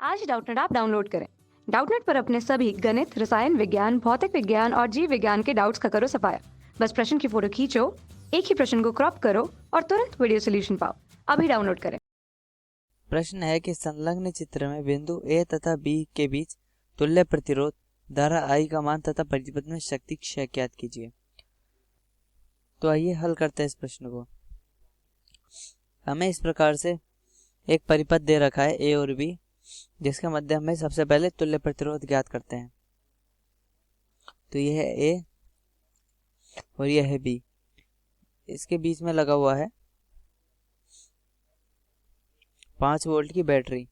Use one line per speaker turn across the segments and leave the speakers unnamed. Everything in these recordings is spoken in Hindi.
आज डाउटनेट ऐप डाउनलोड करें। डाउटनेट पर अपने सभी गणित, रसायन विज्ञान, भौतिक विज्ञान और जीव विज्ञान के डाउट्स का करो सफाया। बस प्रश्न की फोटो खींचो, एक ही प्रश्न को क्रॉप करो और तुरंत वीडियो सोल्यूशन पाओ। अभी डाउनलोड करें।
प्रश्न है कि संलग्न चित्र में बिंदु ए तथा बी के बीच तुल्य प्रतिरोध धारा I का मान तथा परिपथ में शक्ति क्षय ज्ञात कीजिए। तो आइए हल करते हैं इस प्रश्न को। हमें इस प्रकार से एक परिपथ दे रखा है ए और बी, जिसके मध्य में सबसे पहले तुल्य प्रतिरोध ज्ञात करते हैं। तो यह है ए और यह है बी। इसके बीच में लगा हुआ है 5 वोल्ट की बैटरी।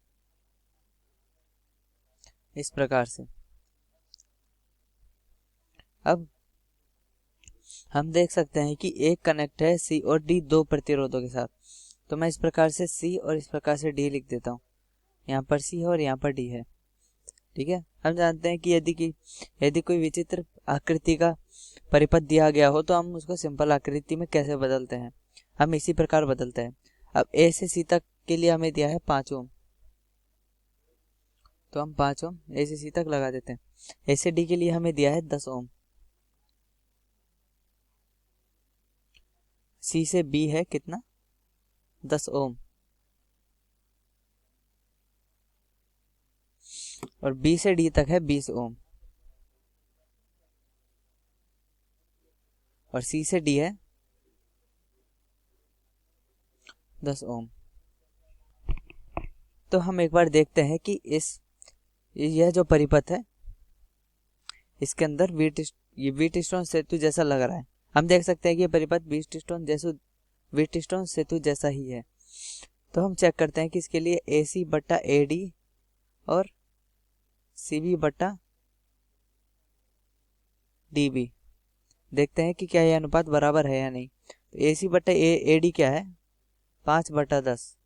इस प्रकार से अब हम देख सकते हैं कि एक कनेक्ट है सी और डी दो प्रतिरोधों के साथ। तो मैं इस प्रकार से सी और इस प्रकार से डी लिख देता हूँ। यहाँ पर सी है और यहाँ पर डी है। ठीक है, हम जानते हैं कि यदि कोई विचित्र आकृति का परिपथ दिया गया हो तो हम उसको सिंपल आकृति में कैसे बदलते हैं। हम इसी प्रकार बदलते हैं। अब ए से सी तक के लिए हमें दिया है 5 ओम, तो हम 5 ओम ए से सी तक लगा देते हैं। ए से डी के लिए हमें दिया है 10 ओम। सी से बी है कितना, 10 ओम। और बी से डी तक है 20 ओम। और सी से डी है 10 ओम। तो हम एक बार देखते हैं कि यह जो परिपथ है इसके अंदर व्हीटस्टोन सेतु जैसा लग रहा है। हम देख सकते हैं कि यह परिपथ व्हीटस्टोन सेतु जैसा ही है। तो हम चेक करते हैं कि इसके लिए AC बट्टा AD और CB बट्टा DB देखते हैं कि क्या यह अनुपात बराबर है या नहीं। तो AC बट्टा AD क्या है, 5/10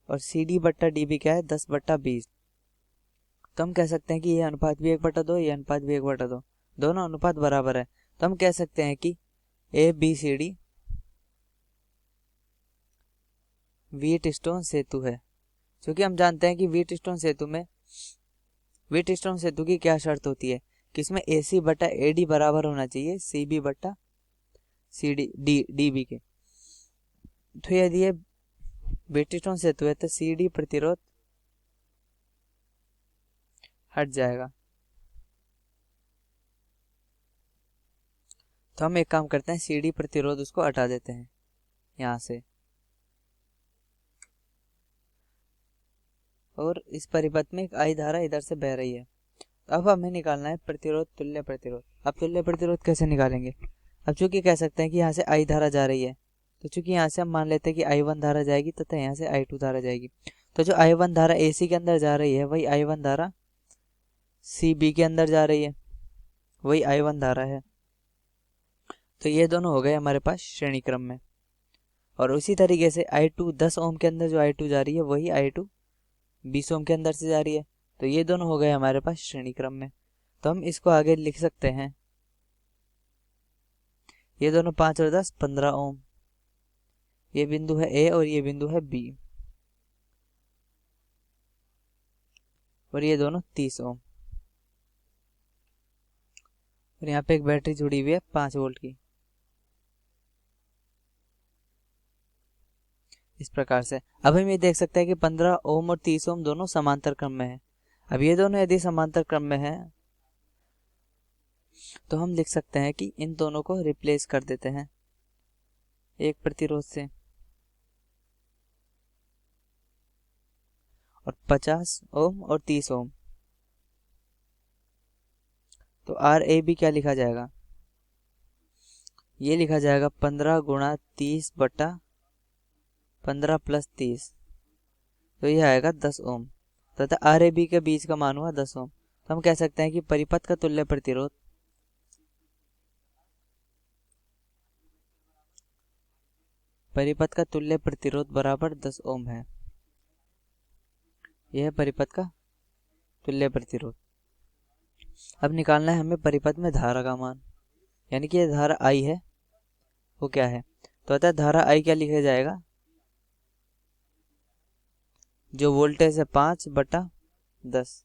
और CD बट्टा DB क्या है, 10/20। तो हम कह सकते हैं कि यह अनुपात भी 1/2, यह अनुपात भी 1/2, दोनों अनुपात बराबर है। तो हम कह सकते हैं कि ABCD व्हीटस्टोन सेतु है। क्योंकि हम जानते हैं कि व्हीटस्टोन सेतु की क्या शर्त होती है कि इसमें AC बट्टा AD बराबर होना चाहिए CB बट्टा DB के। तो यदि ये व्हीटस्टोन सेतु है तो CD प्रतिरोध हट जाएगा। तो हम एक काम करते हैं, CD प्रतिरोध उसको हटा देते हैं यहाँ से। और इस परिपथ में एक I धारा इधर से बह रही है। अब हमें निकालना है प्रतिरोध, तुल्य प्रतिरोध। अब तुल्य प्रतिरोध कैसे निकालेंगे। अब चूंकि कह सकते हैं कि यहाँ से I धारा जा रही है, तो चूंकि यहाँ से हम मान लेते हैं कि I1 धारा जाएगी तथा यहाँ से I2 धारा जाएगी। तो जो I1 धारा AC के अंदर जा रही है वही I1 धारा CB के अंदर जा रही है, वही I1 धारा है। तो ये दोनों हो गए हमारे पास श्रेणी क्रम में। और उसी तरीके से I2 10 ओम के अंदर जो I2 जा रही है वही I2 20 ओम के अंदर से जा रही है। तो ये दोनों हो गए हमारे पास श्रेणी क्रम में। तो हम इसको आगे लिख सकते हैं, ये दोनों 5 और 10 15 ओम। ये बिंदु है A और ये बिंदु है B और ये दोनों 30 ओम। और यहाँ पे एक बैटरी जुड़ी हुई है 5 वोल्ट की। इस प्रकार से अब हम ये देख सकते हैं कि 15 ओम और 30 ओम दोनों समांतर क्रम में है। अब ये दोनों यदि समांतर क्रम में है तो हम लिख सकते हैं कि इन दोनों को रिप्लेस कर देते हैं एक प्रतिरोध से। और 50 ओम और 30 ओम, तो RAB क्या लिखा जाएगा, ये लिखा जाएगा 15 गुणा 30 बटा 15 प्लस 30। तो ये आएगा 10 ओम तथा RAB के बीच का मान हुआ 10 ओम। तो हम कह सकते हैं कि परिपथ का तुल्य प्रतिरोध बराबर 10 ओम है। यह है परिपथ का तुल्य प्रतिरोध। अब निकालना है हमें परिपथ में धारा का मान, यानी कि यह धारा I है वो क्या है। तो अतः धारा I क्या लिखा जाएगा, जो वोल्टेज है 5/10,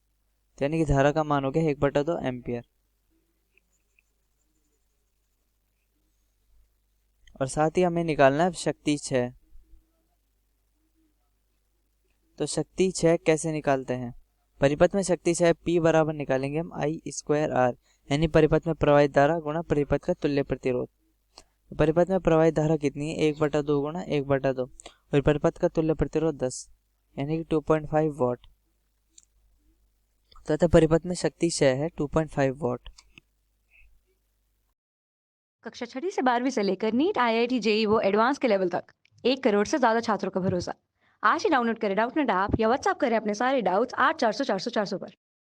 यानी कि धारा का मान हो गया 1/2 एम्पियर। और साथ ही हमें निकालना है शक्ति 6। तो शक्ति 6 कैसे निकालते हैं? परिपथ में शक्ति 6 P बराबर निकालेंगे हम I²R, यानी परिपथ में प्रवाहित धारा गुणा परिपथ का तुल्य प्रतिरोध। परिपथ में प्रवाहित धारा कितनी है? 1/2 गुणा 1/2, और परिपथ का तुल्य प्रतिरोध 10, यानी कि 2.5 वॉट। तथा परिपथ में शक्ति 6 है 2.5 वॉट।
कक्षा 6वीं से 12वीं से लेकर नीट, IIT, JEE वो एडवांस के लेवल तक 1 करोड़ से ज्यादा छात्रों का भरोसा। आज ही डाउनलोड करें डाउटनेट ऐप या व्हाट्सएप करें अपने सारे डाउट्स 8400 400 400 पर।